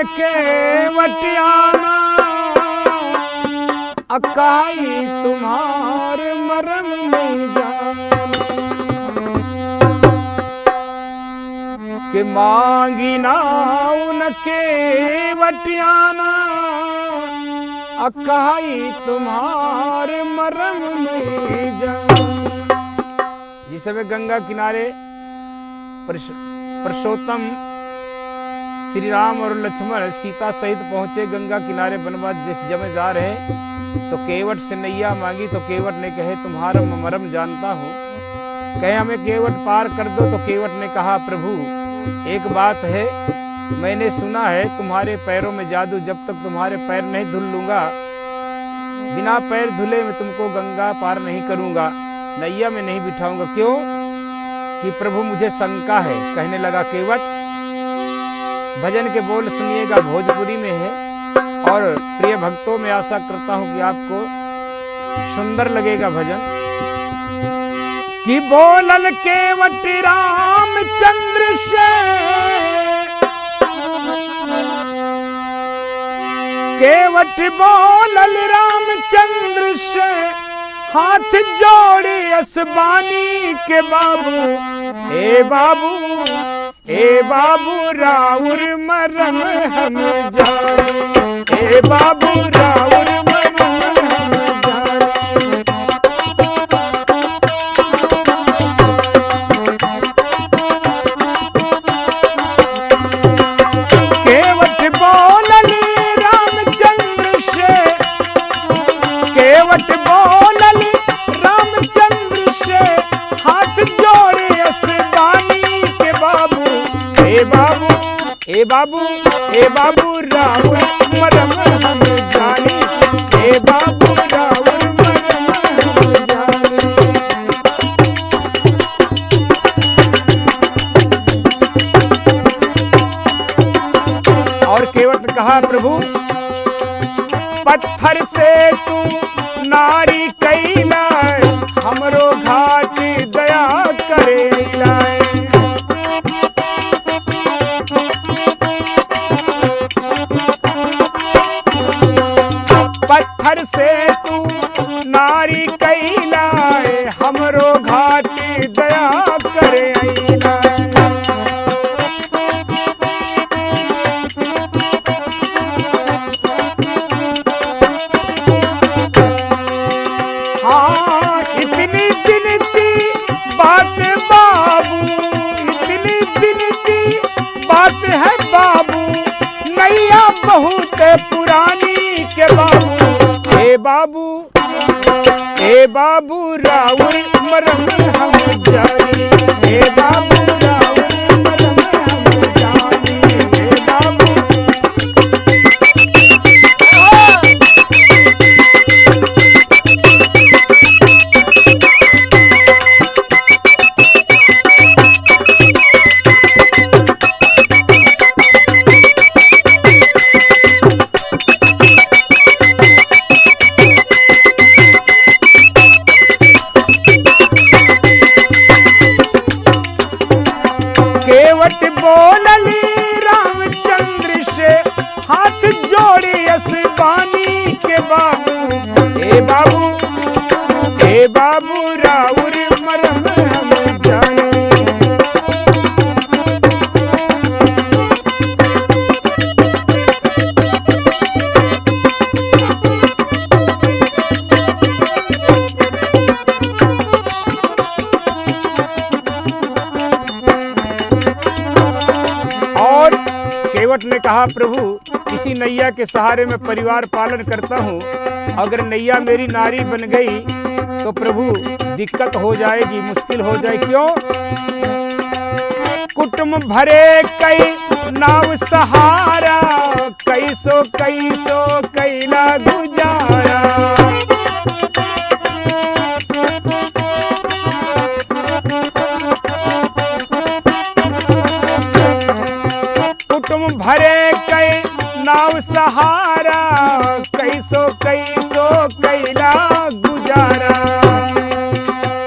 केवटियाना अकाई तुम्हारे मरम में जाने के मांगी ना उनके वटियाना अकाई तुम्हारे मरम में जाने। जिस समय गंगा किनारे पुरुषोत्तम श्री राम और लक्ष्मण सीता सहित पहुंचे गंगा किनारे वनवास जिस समय जा रहे तो केवट से नैया मांगी तो केवट ने कहे तुम्हारा मरम जानता हूँ, कहे हमें केवट पार कर दो। तो केवट ने कहा प्रभु एक बात है, मैंने सुना है तुम्हारे पैरों में जादू, जब तक तुम्हारे पैर नहीं धुल लूंगा बिना पैर धुले मैं तुमको गंगा पार नहीं करूंगा, नैया में नहीं बिठाऊंगा। क्यों कि प्रभु मुझे शंका है। कहने लगा केवट भजन के बोल सुनिएगा, भोजपुरी में है और प्रिय भक्तों में आशा करता हूं कि आपको सुंदर लगेगा भजन। कि बोलल केवट रामचंद्र से, केवट बोलल रामचंद्र से हाथ जोड़े असबानी के बाबू ए बाबू राउर मरम हम जाने, ए बाबू राउर मरम हम जाने। केवट बोलली रामचंद्र से, केवट बोलली रामचंद्र से हाथ जोड़े असबानी के बाबू ए बाबू राउर मरम हम जानी, ए बाबू राउर मरम हम जानी। और केवट ने कहा प्रभु पत्थर से तू नारी कैला हमरो घाट दया करे लाए। पत्थर से तू नारी कैला हमरो घाट दया करे आईला। हाँ इतनी बिनती बात बाबू, इतनी बिनती बात है बाबू, नैया बहुत पुरानी के बाबू ए बाबू राउर मरम हम जानी, ए बाबू राउर मरम हम जानी, ए बाबू। केवट बोलली रामचंद्र से हाथ जोड़े असबानी के बाबू ए बाबू राउर मरम हम जाने। केवट ने कहा प्रभु इसी नैया के सहारे में परिवार पालन करता हूँ, अगर नैया मेरी नारी बन गई तो प्रभु दिक्कत हो जाएगी, मुश्किल हो जाए। क्यों कुटुंब भरे कई नाव सहारा, कैसो कैला गुजारा। कुटुंब भरे कई नाव सहारा, कैसो कैला गुजारा।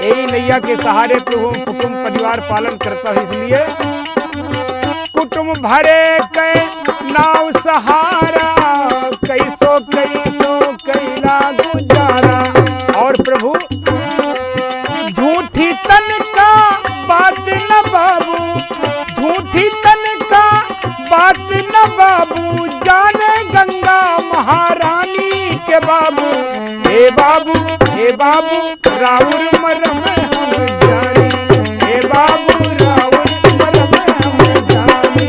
यही नैया के सहारे प्रभु कुटुंब परिवार पालन करता है, इसलिए कुटुंब पाँव भरे कै नाव सहारा, कैसो कैसो कैला गुजारा। और प्रभु झूठी तन का बात न बाबू, झूठी तन का बात न बाबू, जाने गंगा महारानी के बाबू। हे बाबू राउर मरम हम जाने, हे बाबू राउर मरम हम जाने।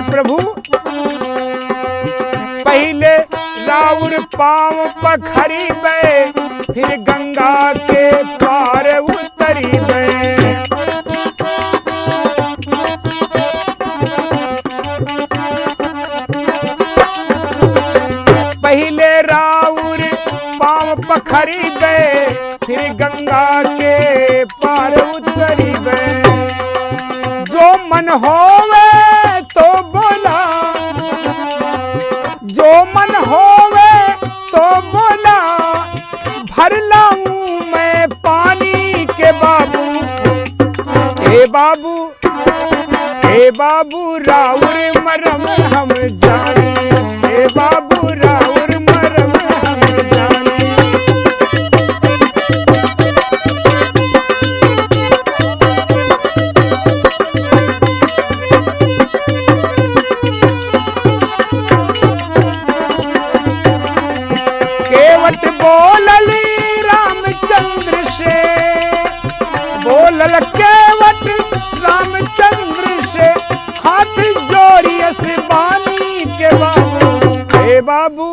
प्रभु पहले राउर पाँव पखरी बे, फिर गंगा के पार उतरी बे। पहले राउर पाँव पखरी बे, फिर गंगा के पार उतरी बे। जो मन होवे तो बोला, जो मन होवे तो बोला, भर लाऊं मैं पानी के बाबू। हे बाबू राउर मरम हम जाने, हे बाबू राउर मरम हम जाने। केवट बोलली रामचंद्र से, बोलल केवट रामचंद्र से, हाथ जोड़ियस बानी के बाबू।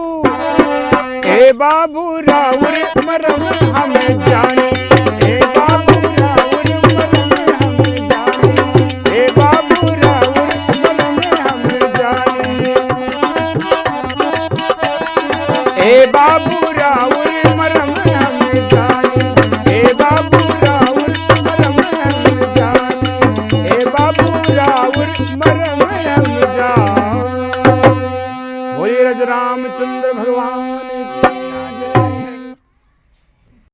हे बाबू राउर मरम हम जाने।